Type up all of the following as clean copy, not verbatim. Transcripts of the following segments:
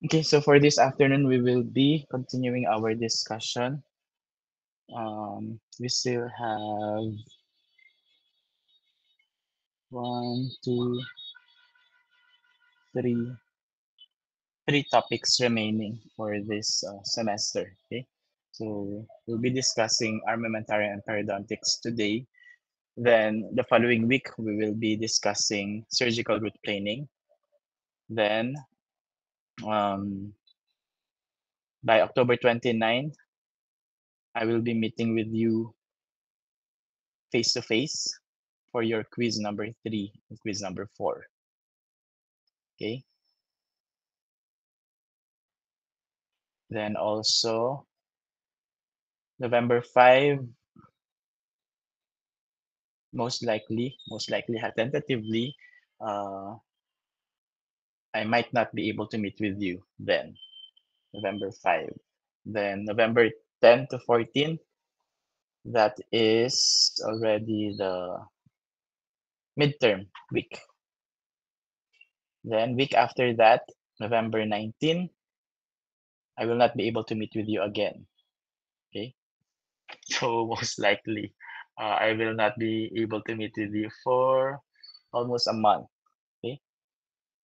Okay, so for this afternoon, we will be continuing our discussion. We still have one, two, three, three topics remaining for this semester. Okay, so we'll be discussing armamentarium and periodontics today. Then the following week, we will be discussing surgical root planing. Then um, by October 29th, I will be meeting with you face to face for your quiz number 3 and quiz number 4. Okay. Then also November 5, most likely, tentatively, uh, I might not be able to meet with you then, November 5. Then November 10 to 14, that is already the midterm week. Then week after that, November 19, I will not be able to meet with you again. Okay. So most likely, I will not be able to meet with you for almost a month. Okay.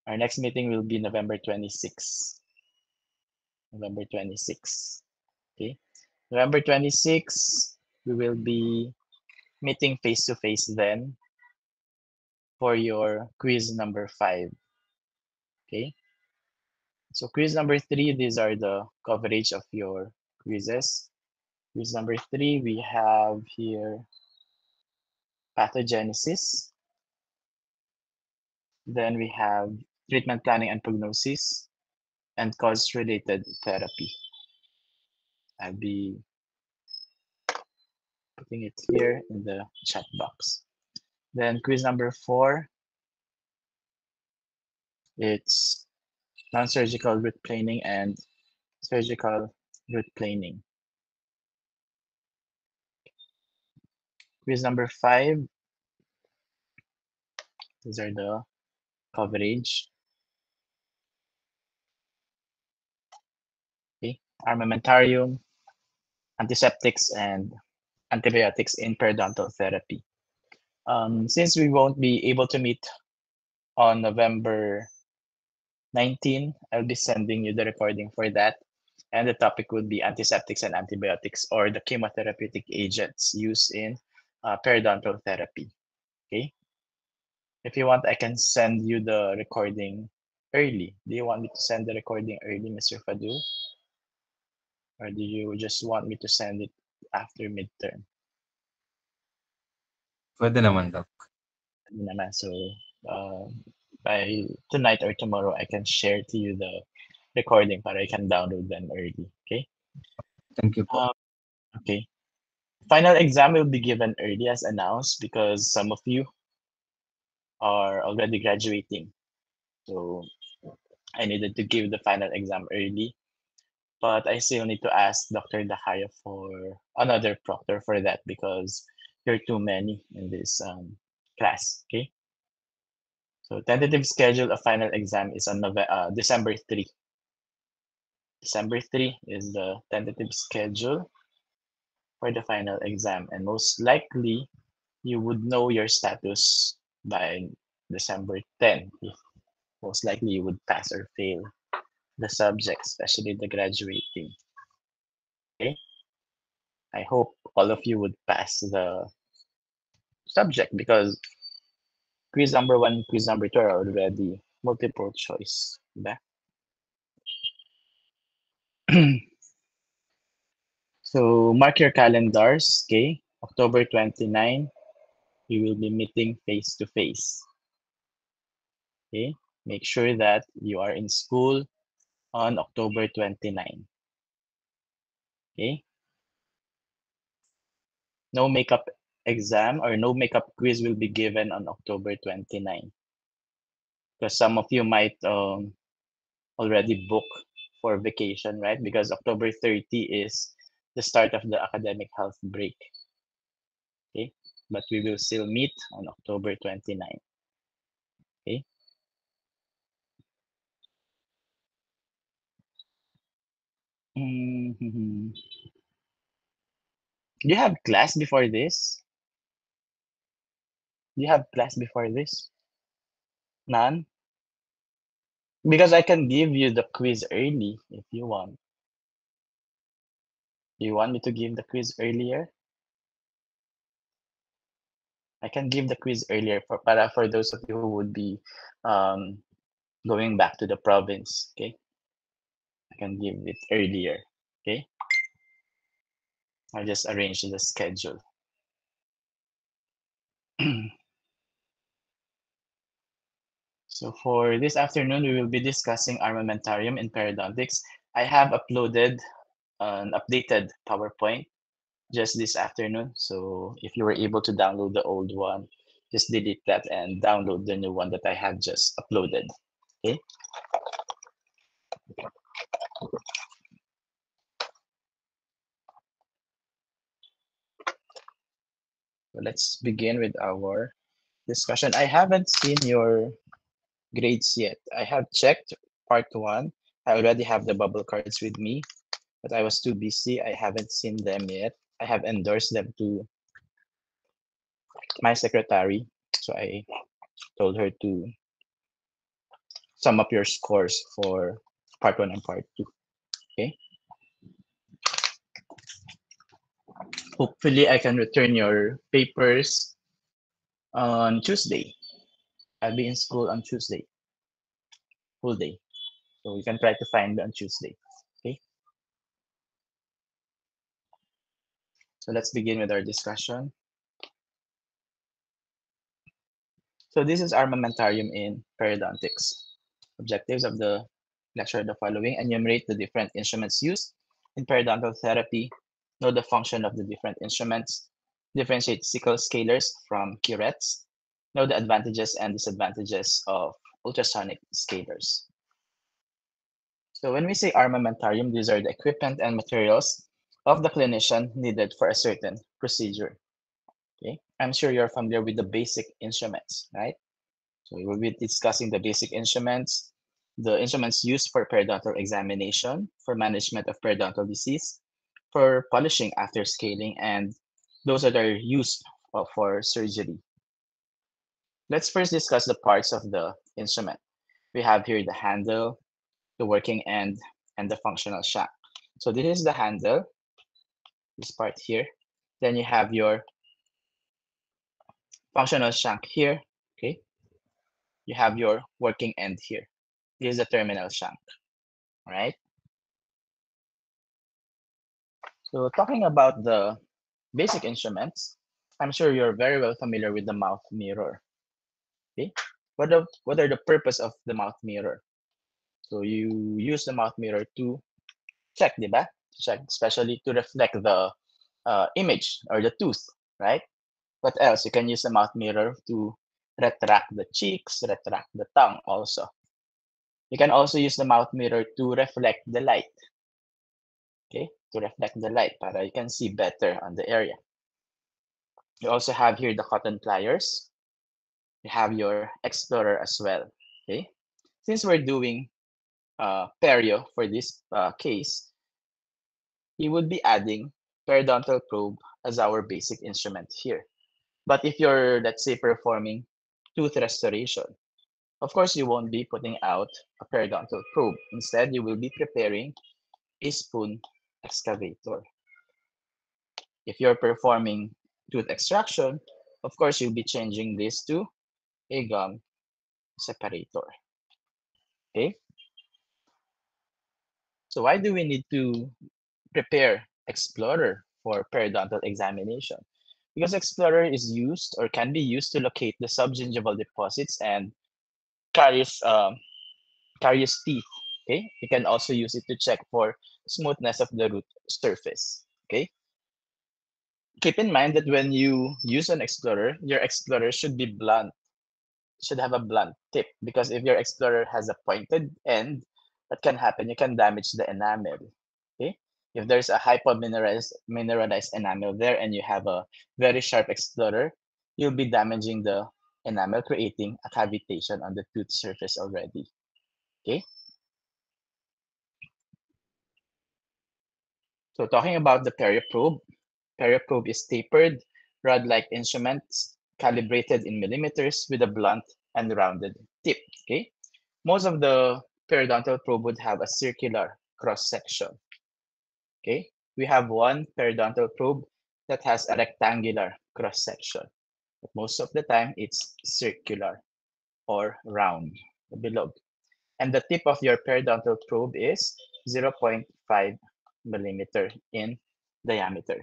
Our next meeting will be November 26. November 26. Okay. November 26, we will be meeting face to face then for your quiz number 5. Okay. So quiz number 3, these are the coverage of your quizzes. Quiz number 3, we have here pathogenesis. Then we have treatment planning and prognosis and cause-related therapy. I'll be putting it here in the chat box. Then quiz number 4, it's non-surgical root planing and surgical root planing. Quiz number 5, these are the coverage. Okay. Armamentarium, antiseptics, and antibiotics in periodontal therapy. Since we won't be able to meet on November 19, I'll be sending you the recording for that. And the topic would be antiseptics and antibiotics, or the chemotherapeutic agents used in periodontal therapy. Okay. If you want, I can send you the recording early. Do you want me to send the recording early, Mr. Fadu? Or do you just want me to send it after midterm? Puwede naman, Doc. Hindi naman. So, uh, by tonight or tomorrow, I can share to you the recording para I can download them early. Okay? Thank you po. Um, okay. Final exam will be given early as announced because some of you are already graduating. So I needed to give the final exam early. But I still need to ask Dr. Dahaya for another proctor for that because you're too many in this class. Okay. So tentative schedule of final exam is on December 3. December 3 is the tentative schedule for the final exam. And most likely, you would know your status by December 10. If most likely you would pass or fail the subject, especially the graduating. Okay? I hope all of you would pass the subject because quiz number 1, quiz number 2 are already multiple choice. Diba? So mark your calendars, okay? October 29, we will be meeting face to face. Okay? Make sure that you are in school on October 29. Okay? No makeup exam or no makeup quiz will be given on October 29 because some of you might already book for vacation, right? Because October 30 is the start of the academic health break. Okay? But we will still meet on October 29. Okay? Mhm. Do you have class before this? Do you have class before this? None? Because I can give you the quiz early if you want. You want me to give the quiz earlier? I can give the quiz earlier for those of you who would be um, going back to the province. Okay, I can give it earlier. Okay, I'll just arrange the schedule. So for this afternoon, we will be discussing armamentarium in periodontics. I have uploaded an updated PowerPoint just this afternoon. So if you were able to download the old one, just delete that and download the new one that I have just uploaded. Okay. So let's begin with our discussion. I haven't seen your grades yet. I have checked part one. I already have the bubble cards with me, but I was too busy. I haven't seen them yet. I have endorsed them to my secretary. So I told her to sum up your scores for part one and part two. Okay. Hopefully, I can return your papers on Tuesday. I'll be in school on Tuesday, full day. So you can try to find me on Tuesday. Okay. So let's begin with our discussion. So this is armamentarium in periodontics. Objectives of the lecture are the following: enumerate the different instruments used in periodontal therapy, know the function of the different instruments, differentiate sickle scalers from curettes, know the advantages and disadvantages of ultrasonic scalers. So when we say armamentarium, these are the equipment and materials of the clinician needed for a certain procedure. Okay, I'm sure you're familiar with the basic instruments, right? So we will be discussing the basic instruments, the instruments used for periodontal examination, for management of periodontal disease, for polishing after scaling, and those that are used for surgery. Let's first discuss the parts of the instrument. We have here the handle, the working end, and the functional shank. So this is the handle, this part here. Then you have your functional shank here, okay? You have your working end here. This is the terminal shank, all right? So talking about the basic instruments, I'm sure you're very well familiar with the mouth mirror. Okay, what are the purpose of the mouth mirror? So you use the mouth mirror to check, diba? To check, especially to reflect the image or the tooth, right? What else? You can use the mouth mirror to retract the cheeks, retract the tongue also. You can also use the mouth mirror to reflect the light, okay? To reflect the light para you can see better on the area. You also have here the cotton pliers. You have your explorer as well, okay? Since we're doing perio for this case, you would be adding periodontal probe as our basic instrument here. But if you're, let's say, performing tooth restoration, of course, you won't be putting out a periodontal probe. Instead, you will be preparing a spoon excavator. If you're performing tooth extraction, of course, you'll be changing this to a gum separator. Okay, so why do we need to prepare Explorer for periodontal examination? Because Explorer is used or can be used to locate the subgingival deposits and caries, caries teeth. Okay, you can also use it to check for smoothness of the root surface. Okay, keep in mind that when you use an Explorer, your Explorer should be blunt, should have a blunt tip, because if your Explorer has a pointed end, what can happen? You can damage the enamel. Okay, if there's a mineralized enamel there and you have a very sharp Explorer, you'll be damaging the enamel, creating a cavitation on the tooth surface already. Okay, So talking about the perioprobe is tapered, rod-like instruments calibrated in millimeters with a blunt and rounded tip. Okay, most of the periodontal probe would have a circular cross section. Okay, we have one periodontal probe that has a rectangular cross section, but most of the time it's circular or round, the below. And the tip of your periodontal probe is 0.5 millimeter in diameter.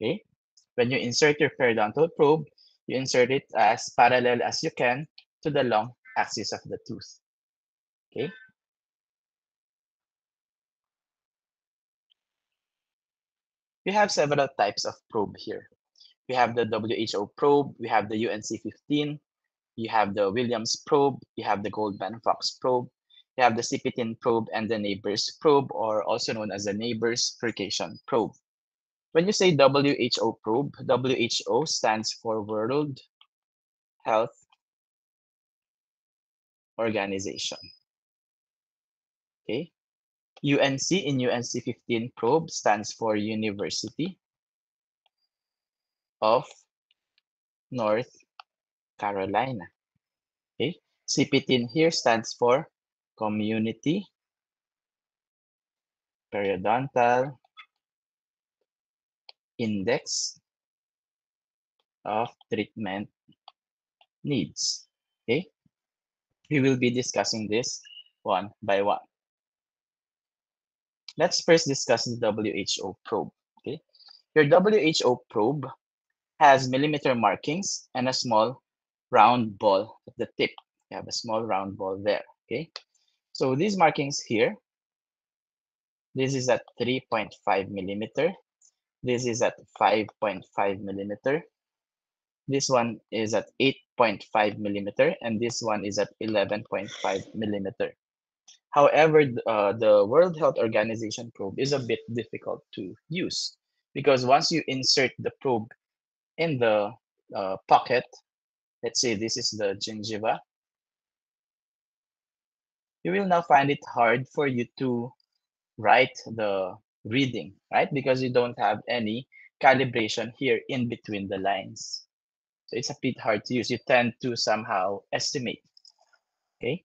Okay, when you insert your periodontal probe, you insert it as parallel as you can to the long axis of the tooth. Okay, we have several types of probe here. We have the WHO probe, we have the UNC 15, you have the Williams probe, you have the Goldman Fox probe, you have the CP10 probe, and the Neighbors probe, or also known as the Neighbors Furcation probe. When you say WHO probe, WHO stands for World Health Organization. Okay. UNC in UNC 15 probe stands for University of North Carolina. Okay. CP10 here stands for Community Periodontal Index of Treatment Needs. Okay. We will be discussing this one by one. Let's first discuss the WHO probe. Okay. Your WHO probe has millimeter markings and a small round ball at the tip. You have a small round ball there. Okay. So these markings here, this is at 3.5 millimeter. This is at 5.5 millimeter. This one is at 8.5 millimeter, and this one is at 11.5 millimeter. However, the World Health Organization probe is a bit difficult to use because once you insert the probe in the pocket, let's say this is the gingiva, you will now find it hard for you to write the reading, right? Because you don't have any calibration here in between the lines. So it's a bit hard to use. You tend to somehow estimate, okay?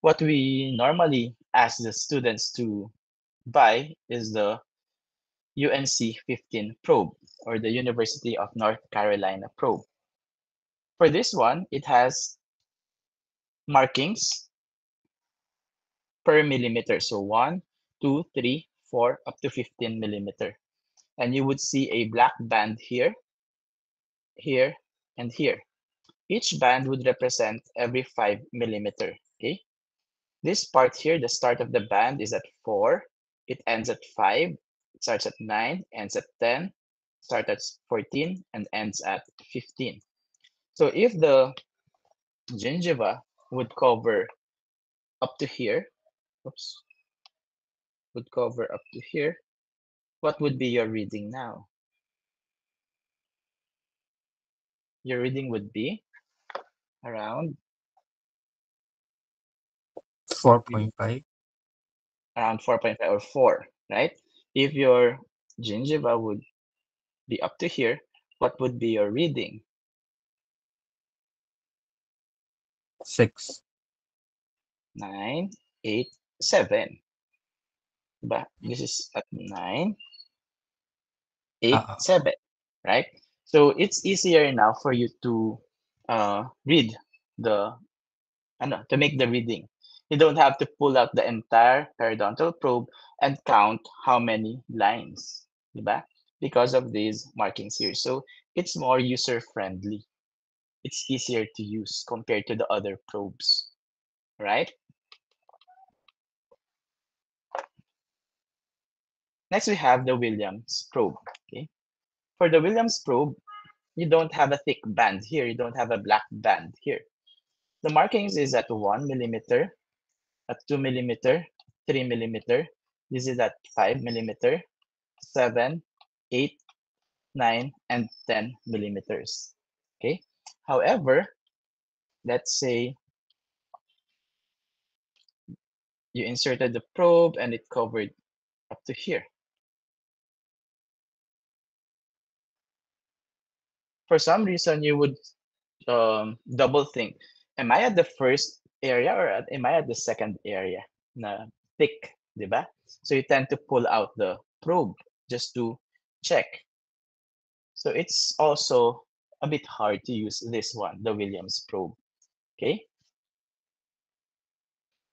What we normally ask the students to buy is the UNC 15 probe or the University of North Carolina probe. For this one, it has markings per millimeter. So 1, 2, 3, 4, up to 15 millimeter. And you would see a black band here, here, and here. Each band would represent every 5 millimeter. Okay. This part here, the start of the band is at 4. It ends at 5. It starts at 9, ends at 10, starts at 14, and ends at 15. So if the gingiva would cover up to here, oops, would cover up to here, what would be your reading now? Your reading would be around 4.5. around 4.5 or 4, right? If your gingiva would be up to here, what would be your reading? 6. 9, 8, 7. But this is at 9, 8, Ah, 7, right? So it's easier now for you to read the, to make the reading. You don't have to pull out the entire periodontal probe and count how many lines, diba? Because of these markings here. So it's more user friendly. It's easier to use compared to the other probes, right? Next, we have the Williams probe. Okay. For the Williams probe, you don't have a thick band here. You don't have a black band here. The markings is at 1 millimeter, at 2 millimeter, 3 millimeter. This is at 5 millimeter, 7, 8, 9, and 10 millimeters. Okay. However, let's say you inserted the probe and it covered up to here. For some reason, you would double think, am I at the first area or am I at the second area na thick, di ba? So you tend to pull out the probe just to check. So it's also a bit hard to use this one, the Williams probe, okay?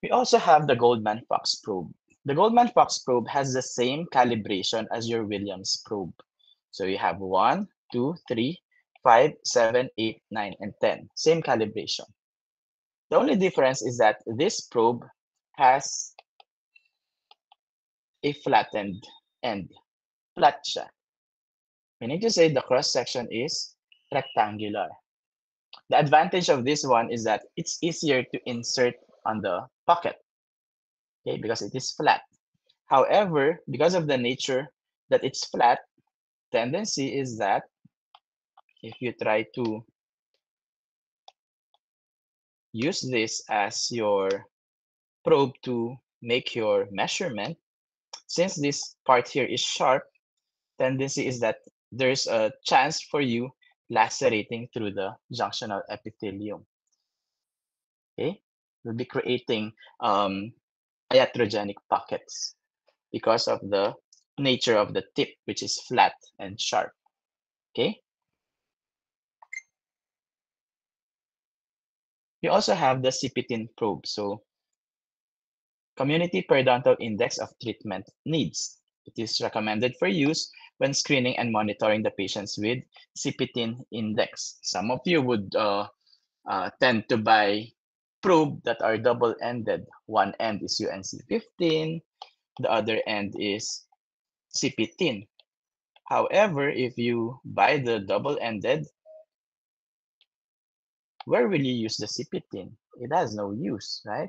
We also have the Goldman-Fox probe. The Goldman-Fox probe has the same calibration as your Williams probe. So you have 1, 2, 3, 5, 7, 8, 9, and 10. Same calibration. The only difference is that this probe has a flattened end. Flat siya. Meaning to say the cross-section is rectangular. The advantage of this one is that it's easier to insert on the pocket, okay, because it is flat. However, because of the nature that it's flat, tendency is that if you try to use this as your probe to make your measurement, since this part here is sharp, tendency is that there's a chance for you lacerating through the junctional epithelium. Okay, you'll be creating iatrogenic pockets because of the nature of the tip, which is flat and sharp. Okay. You also have the CPTIN probe. So Community Periodontal Index of Treatment Needs. It is recommended for use when screening and monitoring the patients with CPTIN index. Some of you would tend to buy probe that are double-ended. One end is UNC 15, the other end is CPTIN. However, if you buy the double-ended, where will you use the CPTIN? It has no use, right?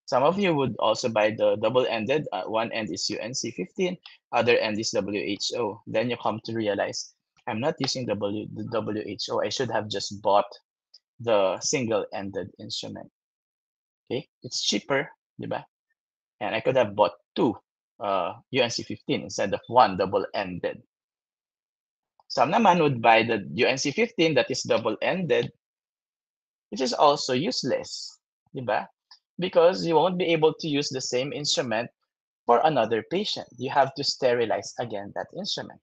Some of you would also buy the double-ended. One end is UNC 15, other end is WHO. Then you come to realize, I'm not using the WHO. I should have just bought the single-ended instrument. Okay, it's cheaper, diba? And I could have bought two UNC 15 instead of one double-ended. Some naman would buy the UNC 15 that is double-ended, which is also useless, diba? Because you won't be able to use the same instrument for another patient. You have to sterilize again that instrument.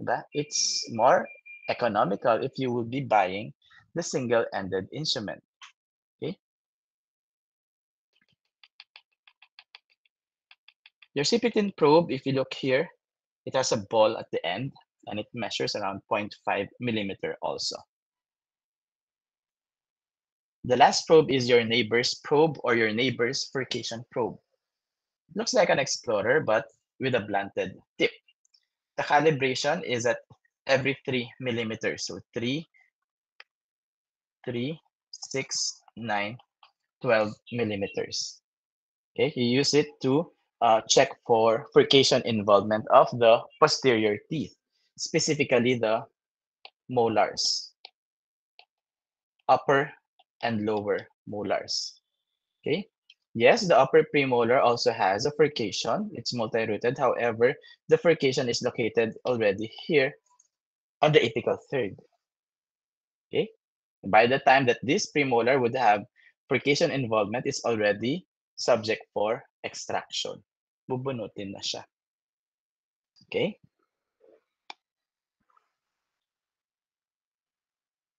Diba? It's more economical if you will be buying the single-ended instrument. Okay. Your CPTIN probe, if you look here, it has a ball at the end and it measures around 0.5 millimeter also. The last probe is your neighbor's probe or your neighbor's furcation probe. It looks like an explorer, but with a blunted tip. The calibration is at every 3 millimeters. So 3, 3, 6, 9, 12 millimeters. Okay, you use it to check for furcation involvement of the posterior teeth, specifically the molars, upper and lower molars. Okay, yes, the upper premolar also has a furcation. It's multi-rooted. However, the furcation is located already here on the apical third. Okay, by the time that this premolar would have furcation involvement, is already subject for extraction. Bubunutin na siya. Okay.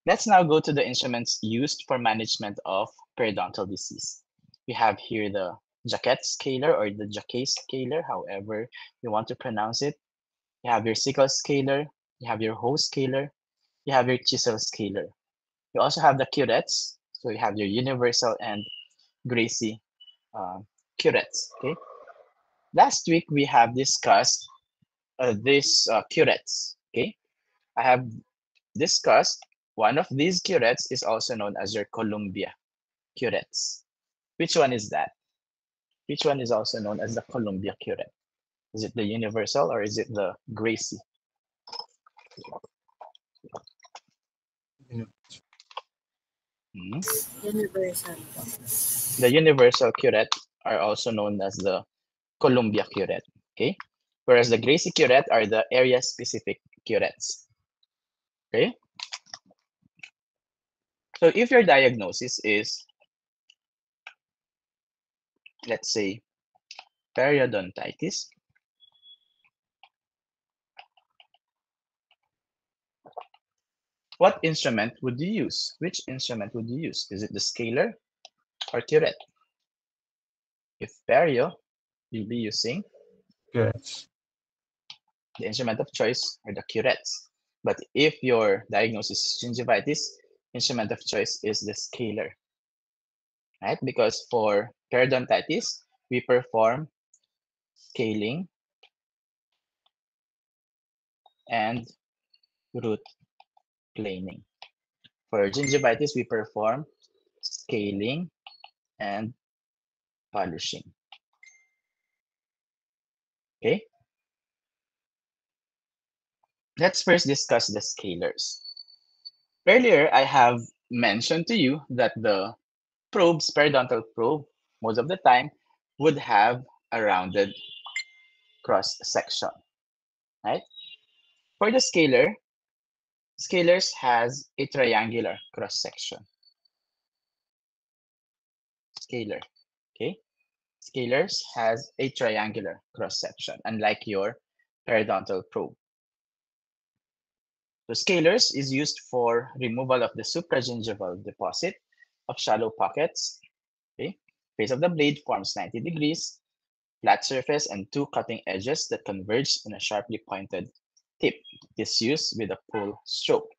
Let's now go to the instruments used for management of periodontal disease. We have here the Jacquet scaler or the Jacquet scaler, however you want to pronounce it. You have your sickle scaler, you have your hoe scaler, you have your chisel scaler. You also have the curettes, so you have your universal and Gracie curettes. Okay. Last week we have discussed these curettes. Okay, I have discussed one of these curettes is also known as your Columbia curettes. Which one is that? Which one is also known as the Columbia curette? Is it the universal or is it the Gracie? Hmm? Universal. The universal curette are also known as the Columbia curette. Okay, whereas the Gracie curette are the area-specific curettes. Okay, so if your diagnosis is, let's say, periodontitis, what instrument would you use? Which instrument would you use? Is it the scaler or curette? If perio, you'll be using Yes. the instrument of choice or the curettes. But if your diagnosis is gingivitis, instrument of choice is the scaler, right? Because for periodontitis, we perform scaling and root planing. For gingivitis, we perform scaling and polishing. Okay, let's first discuss the scalers. Earlier, I have mentioned to you that the probes, periodontal probe, most of the time would have a rounded cross section, right? For the scaler, scalers has a triangular cross section. Scaler, okay? Scalers has a triangular cross section, unlike your periodontal probe. So scalers is used for removal of the supragingival deposit of shallow pockets. Okay? Face of the blade forms 90 degrees, flat surface, and two cutting edges that converge in a sharply pointed tip. Is used with a pull stroke.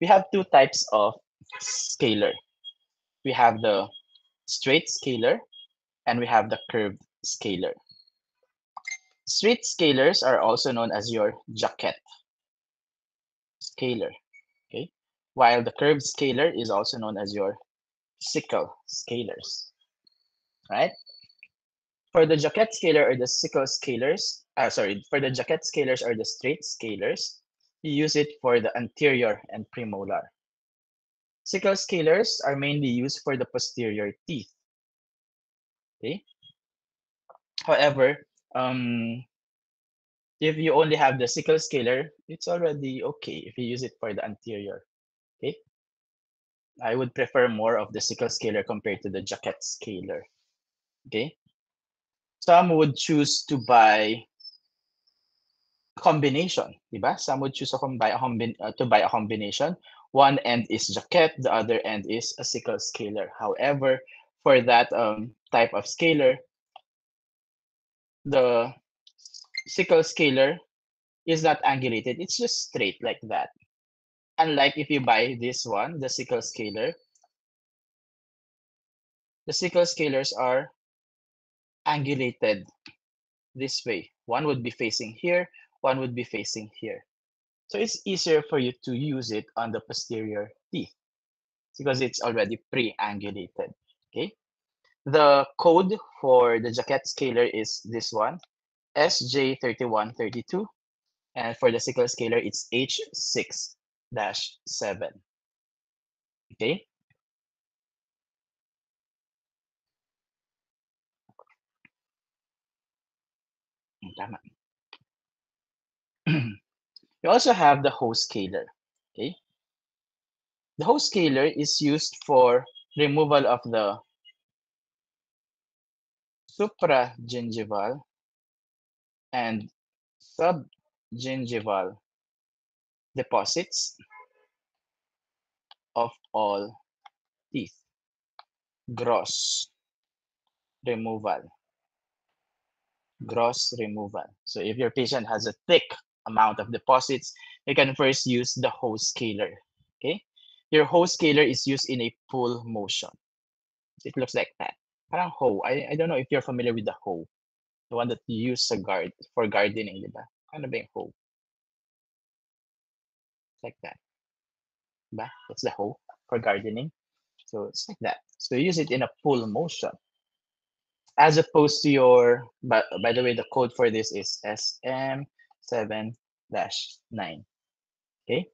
We have two types of scaler. We have the straight scaler and we have the curved scaler. Straight scalers are also known as your jaquette scaler, okay? While the curved scaler is also known as your sickle scalers, right? For the jaquette scaler or the sickle scalers, for the jaquette scalers or the straight scalers, you use it for the anterior and premolar. Sickle scalers are mainly used for the posterior teeth. Okay. However, if you only have the sickle scaler, it's already okay if you use it for the anterior. Okay. I would prefer more of the sickle scaler compared to the jaquette scaler. Okay. Some would choose to buy combination, diba? Some would choose to buy a combination. One end is jaquette, the other end is a sickle scaler. However, for that type of scaler, the sickle scaler is not angulated. It's just straight like that. Unlike if you buy this one, the sickle scaler, the sickle scalers are angulated this way. One would be facing here, one would be facing here. So it's easier for you to use it on the posterior teeth because it's already pre-angulated. Okay. The code for the jaquette scaler is this one, SJ3132. And for the sickle scaler, it's H6-7. Okay. Tama. You also have the hose scaler. Okay. The hose scaler is used for removal of the supragingival and subgingival deposits of all teeth. Gross removal. Gross removal. So if your patient has a thick amount of deposits, you can first use the hose scaler. Okay. Your hose scaler is used in a pull motion. It looks like that. Parang hoe. I don't know if you're familiar with the hoe. The one that you use for gardening, di ba? Ano ba yung hoe? It's like that. Diba? That's the hoe for gardening. So it's like that. So you use it in a pull motion. As opposed to your, by the way, the code for this is SM7-9. Okay.